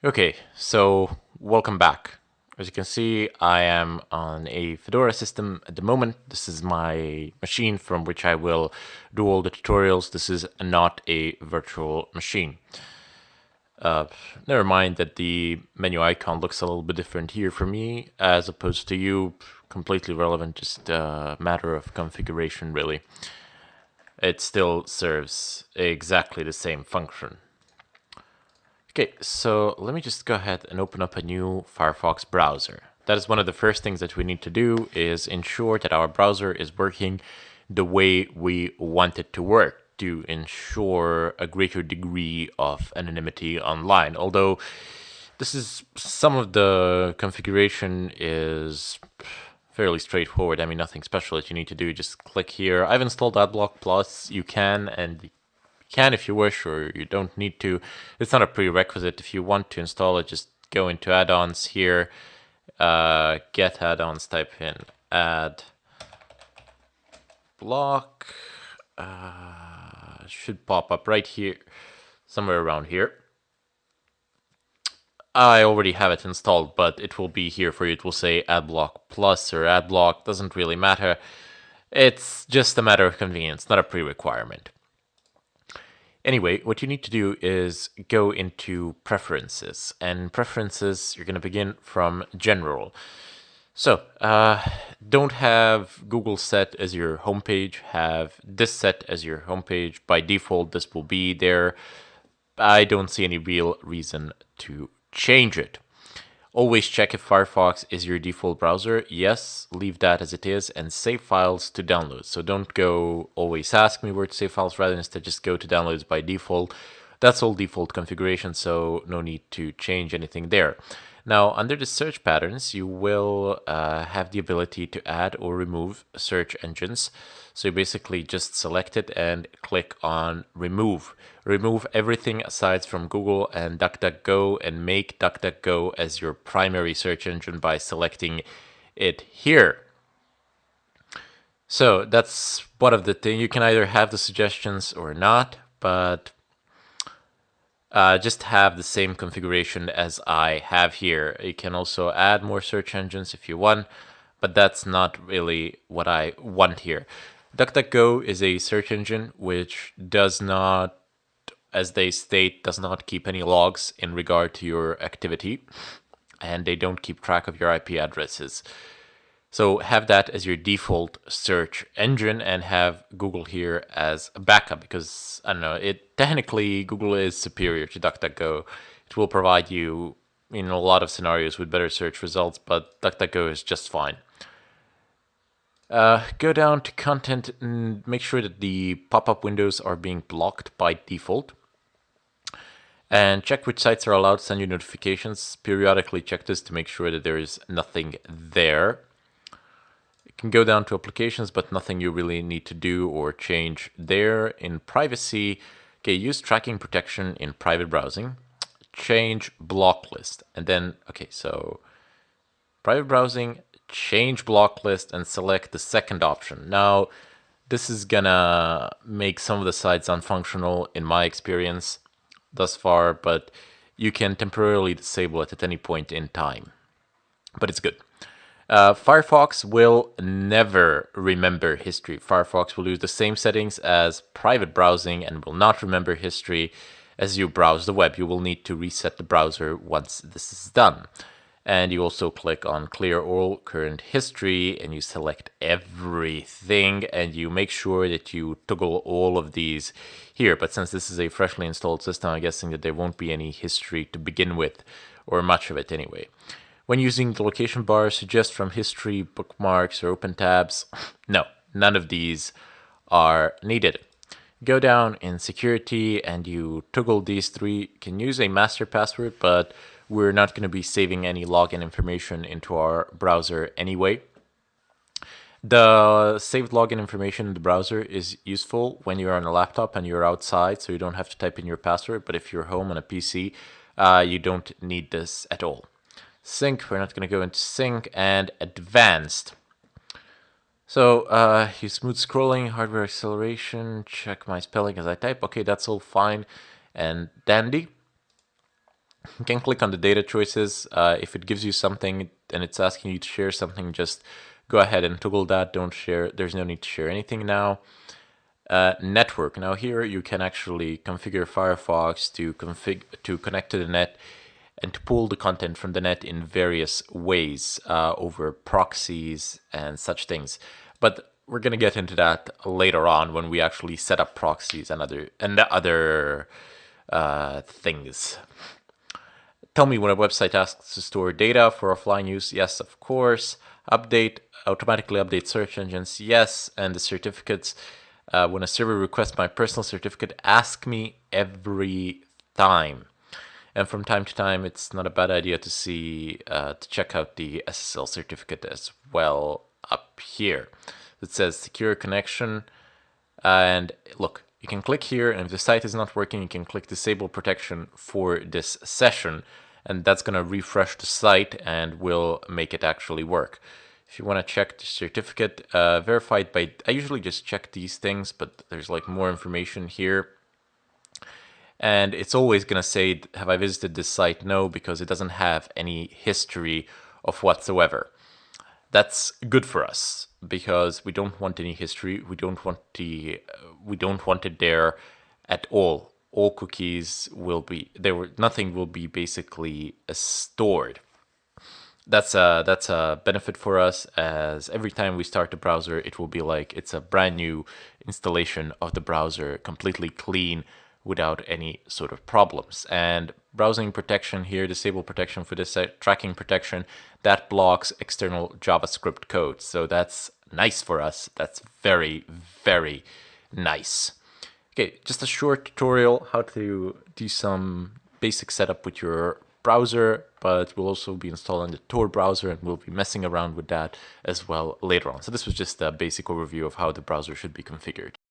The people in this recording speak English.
Okay, so welcome back. As you can see, I am on a Fedora system at the moment. This is my machine from which I will do all the tutorials. This is not a virtual machine. Uh, Never mind that the menu icon looks a little bit different here for me as opposed to you. Completely relevant, just a matter of configuration, really. It still serves exactly the same function. Okay, so let me just go ahead and open up a new Firefox browser. That is one of the first things that we need to do is ensure that our browser is working the way we want it to work to ensure a greater degree of anonymity online. Although this is some of the configuration is fairly straightforward. I mean, nothing special that you need to do. Just click here. I've installed AdBlock Plus. You can, and can if you wish, or you don't need to. It's not a prerequisite. If you want to install it, just go into add-ons here, get add-ons, type in add block. Should pop up right here, somewhere around here. I already have it installed, but it will be here for you. It will say AdBlock Plus or AdBlock, doesn't really matter. It's just a matter of convenience, not a pre-requirement. Anyway, what you need to do is go into Preferences. And Preferences, you're going to begin from General. So, don't have Google set as your homepage. Have this set as your homepage. By default, this will be there. I don't see any real reason to change it. Always check if Firefox is your default browser. Yes, leave that as it is and save files to download. So don't go always ask me where to save files, rather instead just go to downloads by default. That's all default configuration, so no need to change anything there. Now, under the search patterns, you will have the ability to add or remove search engines. So you basically just select it and click on remove. Remove everything aside from Google and DuckDuckGo and make DuckDuckGo as your primary search engine by selecting it here. So that's one of the things. You can either have the suggestions or not, but just have the same configuration as I have here. You can also add more search engines if you want, but that's not really what I want here. DuckDuckGo is a search engine which does not, as they state, does not keep any logs in regard to your activity, and they don't keep track of your IP addresses. So have that as your default search engine and have Google here as a backup because, I don't know, it technically Google is superior to DuckDuckGo. It will provide you in a lot of scenarios with better search results, but DuckDuckGo is just fine. Go down to content and make sure that the pop-up windows are being blocked by default. And check which sites are allowed to send you notifications. Periodically check this to make sure that there is nothing there. You can go down to applications, but nothing you really need to do or change there. In privacy, okay, use tracking protection in private browsing. Change block list. And then, okay, so private browsing, change block list, and select the second option. Now, this is gonna make some of the sites unfunctional in my experience thus far, but you can temporarily disable it at any point in time. But it's good. Firefox will never remember history. Firefox will use the same settings as private browsing and will not remember history as you browse the web. You will need to reset the browser once this is done. And you also click on clear all current history and you select everything and you make sure that you toggle all of these here. But since this is a freshly installed system, I'm guessing that there won't be any history to begin with, or much of it anyway. When using the location bar, suggest from history, bookmarks, or open tabs. No, none of these are needed. Go down in security and you toggle these three. You can use a master password, but we're not going to be saving any login information into our browser anyway. The saved login information in the browser is useful when you're on a laptop and you're outside, so you don't have to type in your password. But if you're home on a PC, you don't need this at all. Sync, we're not going to go into sync, and advanced. So use smooth scrolling, hardware acceleration, check my spelling as I type. Okay, that's all fine and dandy. You can click on the data choices. If it gives you something and it's asking you to share something, just go ahead and toggle that. Don't share. There's no need to share anything now. Network. Now here you can actually configure Firefox to connect to the net and to pull the content from the net in various ways over proxies and such things. But we're gonna get into that later on when we actually set up proxies and other things. Tell me when a website asks to store data for offline use. Yes, of course. Automatically update search engines. Yes, and the certificates. When a server requests my personal certificate, ask me every time. And from time to time, it's not a bad idea to check out the SSL certificate as well up here. It says secure connection. And look, you can click here, and if the site is not working, you can click disable protection for this session, and that's going to refresh the site and will make it actually work. If you want to check the certificate, verified by, I usually just check these things, but there's like more information here. And it's always going to say, have I visited this site? No, because it doesn't have any history of whatsoever. That's good for us because we don't want any history. We don't want it there at all. All cookies will be there. Nothing will be basically stored. That's a benefit for us, as every time we start the browser, it will be like it's a brand new installation of the browser, completely clean, without any sort of problems. And browsing protection here, disable protection for this tracking protection, that blocks external JavaScript code. So that's nice for us. That's very, very nice. Okay, just a short tutorial how to do some basic setup with your browser, but we'll also be installing the Tor browser and we'll be messing around with that as well later on. So this was just a basic overview of how the browser should be configured.